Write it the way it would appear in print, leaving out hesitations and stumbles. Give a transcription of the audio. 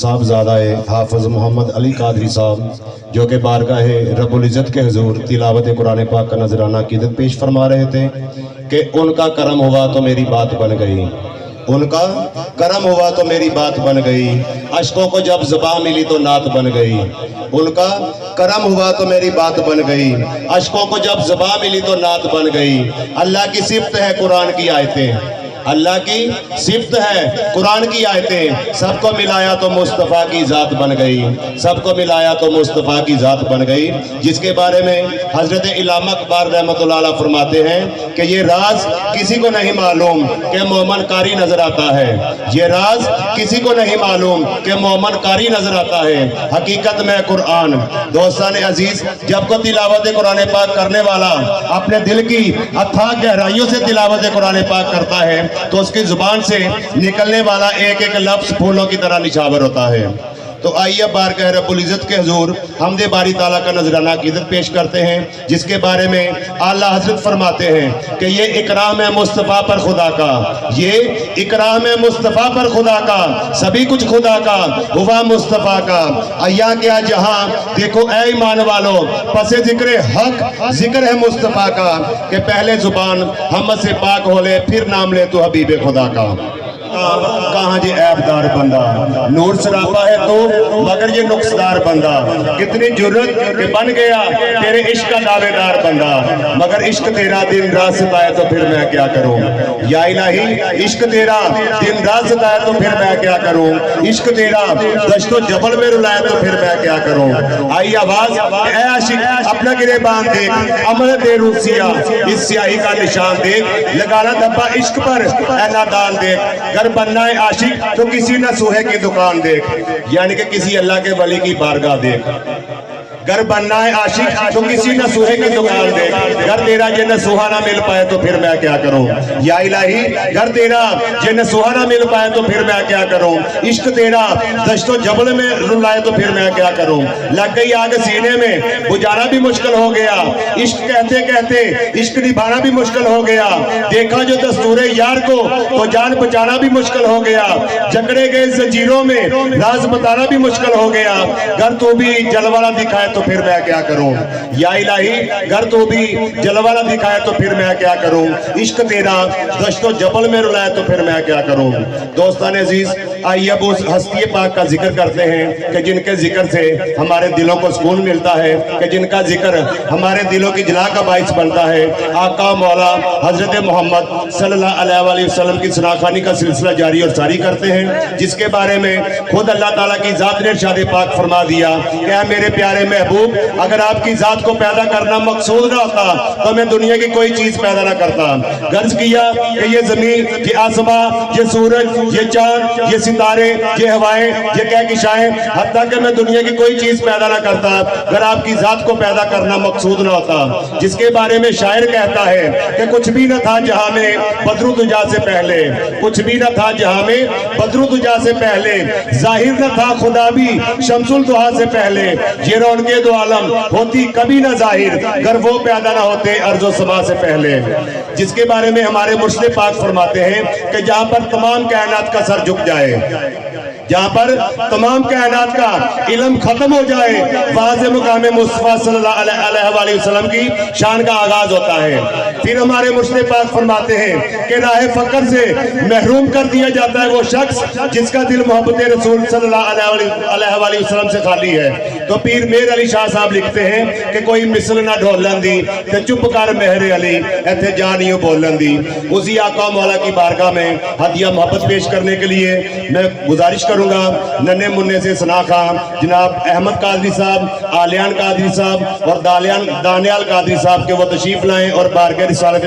साहबजादा हाफिज मोहम्मद अली कादरी साहब जो कि बारगाह रब्बुल इज़्ज़त के हुजूर तिलावत कुरान पाक का नजराना अक़ीदत पेश फरमा रहे थे कि उनका करम हुआ तो मेरी बात बन गई, उनका करम हुआ तो मेरी बात बन गई, अशकों को जब ज़ुबान मिली तो नात बन गई। उनका करम हुआ तो मेरी बात बन गई, अशकों को जब ज़ुबान मिली तो नात बन गई। अल्लाह की सिफ़त है कुरान की आयतें, अल्लाह की सिफ़त है कुरान की आयतें। सबको मिलाया तो मुस्तफ़ा की ज़ात बन गई, सबको मिलाया तो मुस्तफ़ा की ज़ात बन गई। जिसके बारे में हज़रत इल्लामा इक़बाल रहमतुल्लाह अलैह फरमाते हैं कि ये राज किसी को नहीं मालूम कि मोमन कारी नज़र आता है, ये राज किसी को नहीं मालूम कि मोमन कारी नज़र आता है। हकीकत में कुरान दोस्तान अजीज़ जब को तिलावत कुरान पाक करने वाला अपने दिल की अथाह गहराइयों से तिलावत कुरान पाक करता है तो उसकी जुबान से निकलने वाला एक एक लफ्ज़ फूलों की तरह निछावर होता है। तो आइए बारगाह रब्बुल इज़्ज़त के हुजूर हमदे बारी ताला का नजराना अक़ीदत पेश करते हैं, जिसके बारे में आला हज़रत फरमाते हैं कि ये इकराम है मुस्तफ़ा पर खुदा का, ये इकराम है मुस्तफ़ा पर खुदा का, सभी कुछ खुदा का हुआ मुस्तफ़ा का। अय्या क्या जहां देखो ऐ ईमान वालों, पसे ज़िक्र हक ज़िक्र है मुस्तफ़ा का, कि पहले ज़ुबान हमद से पाक हो ले फिर नाम ले तो हबीब खुदा का। कहाँ जी ऐबदार बंदा, नूर सरापा है तो मगर ये नुक्सदार बंदा, कितनी जुर्रत कि बन गया तेरे इश्क का दावेदार बंदा, मगर इश्क तेरा दिन रात सताए तो फिर मैं क्या करूं। या इलाही इश्क तेरा दिन रात सताए तो फिर मैं क्या करूं, इश्क तेरा दश्तो जबल में रुलाए तो फिर मैं क्या करूं। आई आवाज ऐ आशिक अपना गिरेबान देख, अमल दे रूसिया इस स्याही का निशान देख, लगाना धब्बा इश्क पर ऐ नादान देख, अगर बनना है आशिक तो किसी नसूहे की दुकान देख, यानी कि किसी अल्लाह के वली की बारगाह देख। घर बनना है आशिक तो किसी नसूहे की दुकान देख, घर तेरा ये नसूहा ना मिल पाए तो फिर मैं क्या करूं। या इलाही घर तेरा ये नसूहा ना मिल पाए तो फिर मैं क्या करूं, इश्क तेरा दश्तो जबल में रुलाए तो फिर मैं क्या करूं। लग गई आग सीने में बुझाना भी मुश्किल हो गया, इश्क कहते कहते इश्क निभाना भी मुश्किल हो गया, देखा जो दस्तूरे यार को तो जान बचाना भी मुश्किल हो गया, जकड़े गए जंजीरों में राज बताना भी मुश्किल हो गया। घर तो भी जलवाला दिखाए तो फिर मैं क्या करूं। या इलाही घर तो भी जलवाला दिखाए तो फिर मैं क्या करूं, इश्क तेरा दश्तो जबल में रुलाए तो फिर मैं क्या करूं। दोस्तान अजीज आइए अब उस हस्ती पाक का जिक्र करते हैं कि जिनके जिक्र से हमारे दिलों को सुकून मिलता है, कि जिनका जिक्र हमारे दिलों की जला का बाइस बनता है। आका मौला हजरत मोहम्मद सल्लल्लाहु अलैहि वसल्लम की सनाखानी का सिलसिला जारी और सारी करते हैं, जिसके बारे में खुद अल्लाह ताला की जात ने इरशाद पाक फरमा दिया कि ऐ मेरे प्यारे महबूब, अगर आपकी जात को पैदा करना मकसूद ना होता तो मैं दुनिया की कोई चीज पैदा ना करता। गर्ज किया कि ये जमीन, ये आसमां, ये सूरज, ये चांद, ये सितारे, ये हवाएं, ये कहकशाएं, हत्ता कि मैं दुनिया की कोई चीज पैदा ना करता अगर आपकी जात को पैदा करना मकसूद ना होता। जिसके बारे में शायर कहता है कि कुछ भी न था जहां में बदरू तुजा से पहले, कुछ भी न था जहां में बदरू तुजा से पहले, जाहिर न था खुदा भी शमसुल दुहा से पहले, ये रौनके दो आलम होती कभी ना जाहिर अगर वो पैदा ना होते अर्ज़ो समा से पहले। जिसके बारे में हमारे मुर्शिद पाक फरमाते हैं कि जहां पर तमाम कायनात का सर झुक जाए, जहां पर तमाम कायनात का इल्म खत्म हो जाए, वहां से मुकाम मुस्तफा सल्लल्लाहु अलैहि वसल्लम की शान का आगाज होता है। फिर हमारे मुर्शिद पाक फरमाते हैं कि राह फकर से महरूम कर दिया जाता है वो शख्स जिसका दिल मोहब्बत रसूल सल्लल्लाहु अलैहि वसल्लम से खाली है। तो पीर मेर अली शाह साहब लिखते हैं कि कोई मिसल ना ढोलन दी ते चुप कर मेहरे अली इत्थे जानियो बोलन दी। उसी आका मौला की बारगाह में हदिया मोहब्बत पेश करने के लिए मैं गुजारिश करूंगा नन्हे मुन्ने से सना खां जनाब अहमद कादरी साहब, आलियान कादरी साहब और दानियाल कादरी साहब के वो तशरीफ लाएं और बारगाह रिसालत